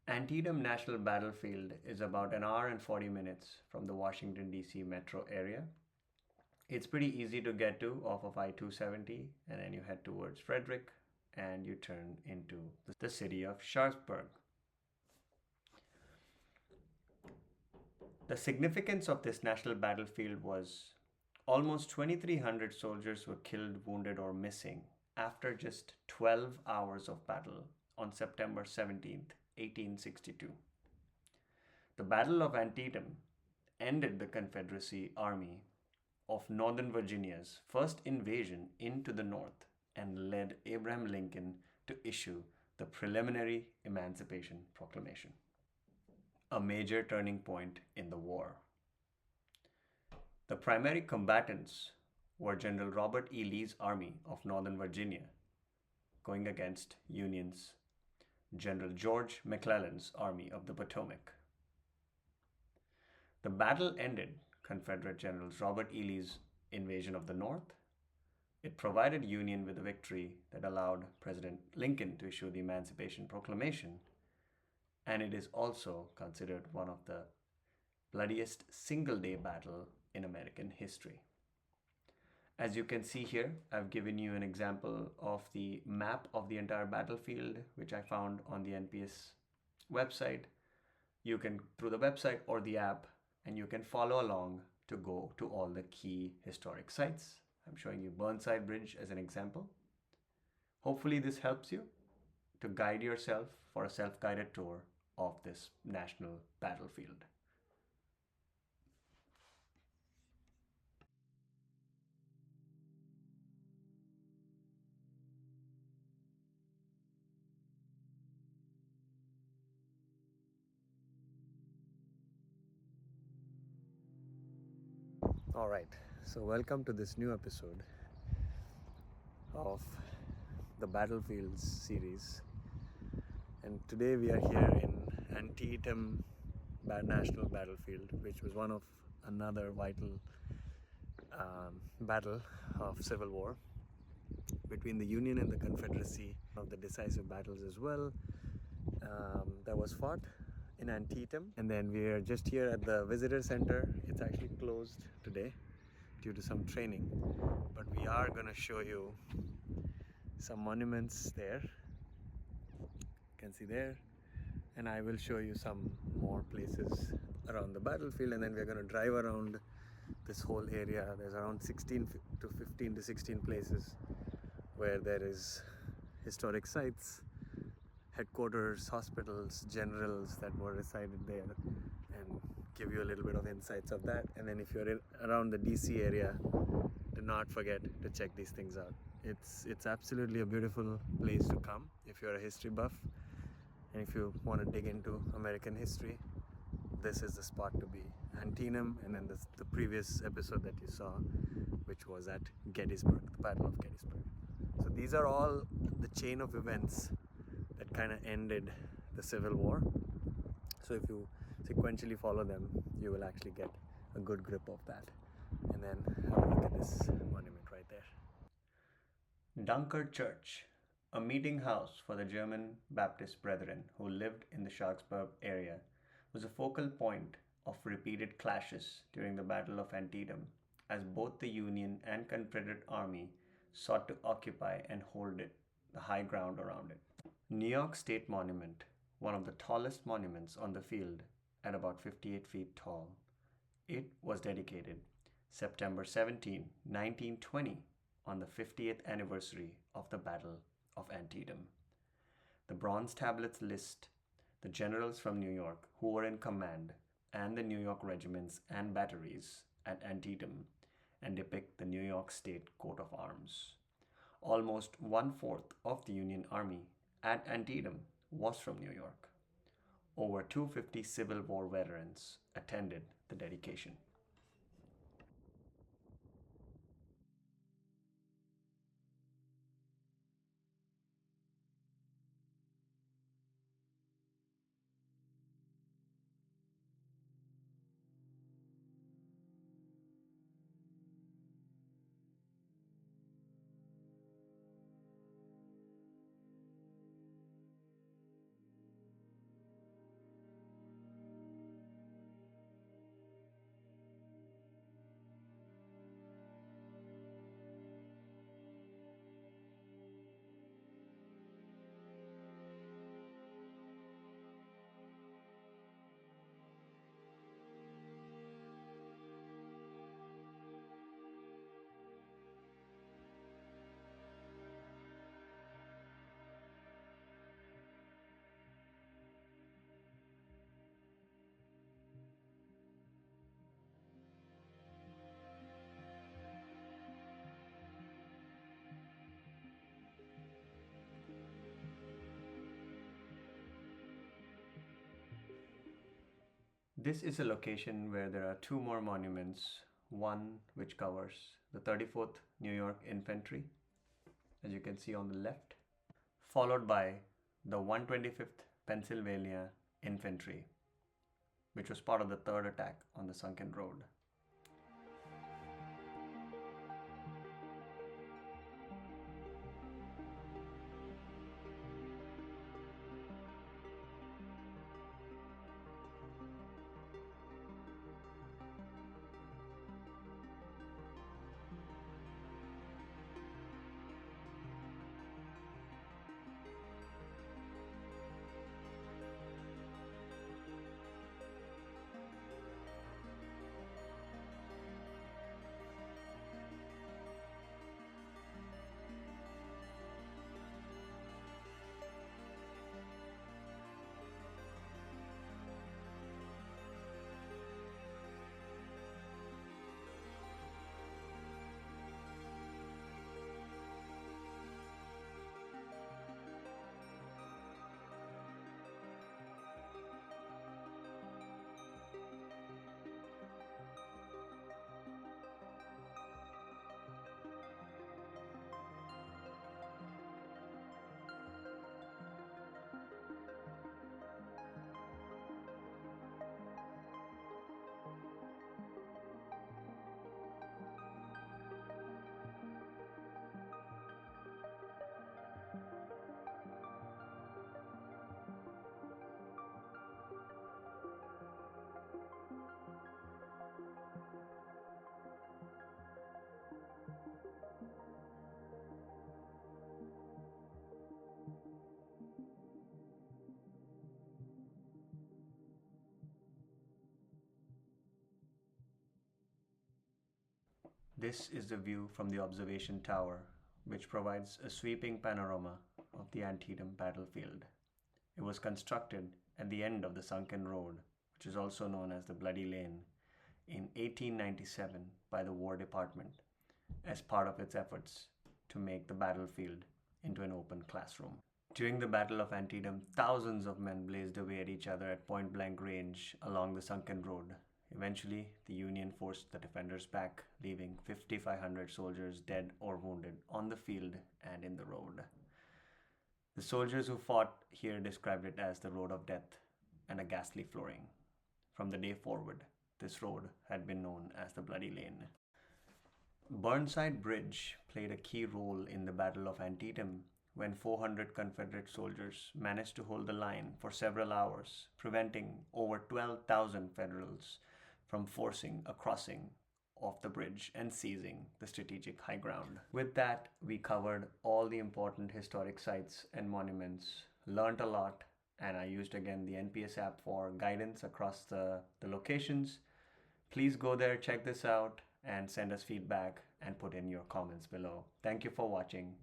Antietam National Battlefield is about an hour and 40 minutes from the Washington, D.C. metro area. It's pretty easy to get to off of I 270, and then you head towards Frederick and you turn into the city of Sharpsburg. The significance of this national battlefield was almost 2,300 soldiers were killed, wounded, or missing after just 12 hours of battle on September 17th, 1862. The Battle of Antietam ended the Confederacy Army of Northern Virginia's first invasion into the North and led Abraham Lincoln to issue the preliminary Emancipation Proclamation, a major turning point in the war. The primary combatants were General Robert E. Lee's Army of Northern Virginia going against Union's General George McClellan's Army of the Potomac. The battle ended Confederate Generals Robert E. Lee's invasion of the North. It provided Union with a victory that allowed President Lincoln to issue the Emancipation Proclamation, and it is also considered one of the bloodiest single-day battle in American history. As you can see here, I've given you an example of the map of the entire battlefield, which I found on the NPS website. You can, through the website or the app, and you can follow along to go to all the key historic sites. I'm showing you Burnside Bridge as an example. Hopefully this helps you to guide yourself for a self-guided tour of this national battlefield. All right, so welcome to this new episode of the Battlefields series. And today we are here in Antietam National Battlefield, which was one of another vital battle of Civil War between the Union and the Confederacy, of the decisive battles as well that was fought in Antietam. And then we are just here at the visitor center. It's actually closed today due to some training, but we are going to show you some monuments there. You can see there, and I will show you some more places around the battlefield, and then we're going to drive around this whole area. There's around 16 to 15 to 16 places where there is historic sites, headquarters, hospitals, generals that were resided there, and give you a little bit of insights of that. And then if you're around the DC area, do not forget to check these things out. It's absolutely a beautiful place to come if you're a history buff, and if you want to dig into American history, this is the spot to be. Antietam, and then the previous episode that you saw, which was at Gettysburg, the Battle of Gettysburg. So these are all the chain of events that kind of ended the Civil War. So if you sequentially follow them, you will actually get a good grip of that. And then have a look at this monument right there. Dunkard Church, a meeting house for the German Baptist brethren who lived in the Sharpsburg area, was a focal point of repeated clashes during the Battle of Antietam, as both the Union and Confederate Army sought to occupy and hold it, the high ground around it. New York State Monument, one of the tallest monuments on the field at about 58 feet tall. It was dedicated September 17, 1920, on the 50th anniversary of the Battle of Antietam. The bronze tablets list the generals from New York who were in command and the New York regiments and batteries at Antietam, and depict the New York State coat of arms. Almost 1/4 of the Union Army at Antietam was from New York. Over 250 Civil War veterans attended the dedication. This is a location where there are two more monuments, one which covers the 34th New York Infantry, as you can see on the left, followed by the 125th Pennsylvania Infantry, which was part of the third attack on the Sunken Road. This is the view from the observation tower, which provides a sweeping panorama of the Antietam Battlefield. It was constructed at the end of the Sunken Road, which is also known as the Bloody Lane, in 1897 by the War Department as part of its efforts to make the battlefield into an open classroom. During the Battle of Antietam, thousands of men blazed away at each other at point-blank range along the Sunken Road. Eventually, the Union forced the defenders back, leaving 5,500 soldiers dead or wounded on the field and in the road. The soldiers who fought here described it as the road of death and a ghastly flooring. From the day forward, this road had been known as the Bloody Lane. Burnside Bridge played a key role in the Battle of Antietam when 400 Confederate soldiers managed to hold the line for several hours, preventing over 12,000 Federals from forcing a crossing of the bridge and seizing the strategic high ground. With that, we covered all the important historic sites and monuments, learned a lot, and I used again the NPS app for guidance across the locations. Please go there, check this out, and send us feedback and put in your comments below. Thank you for watching.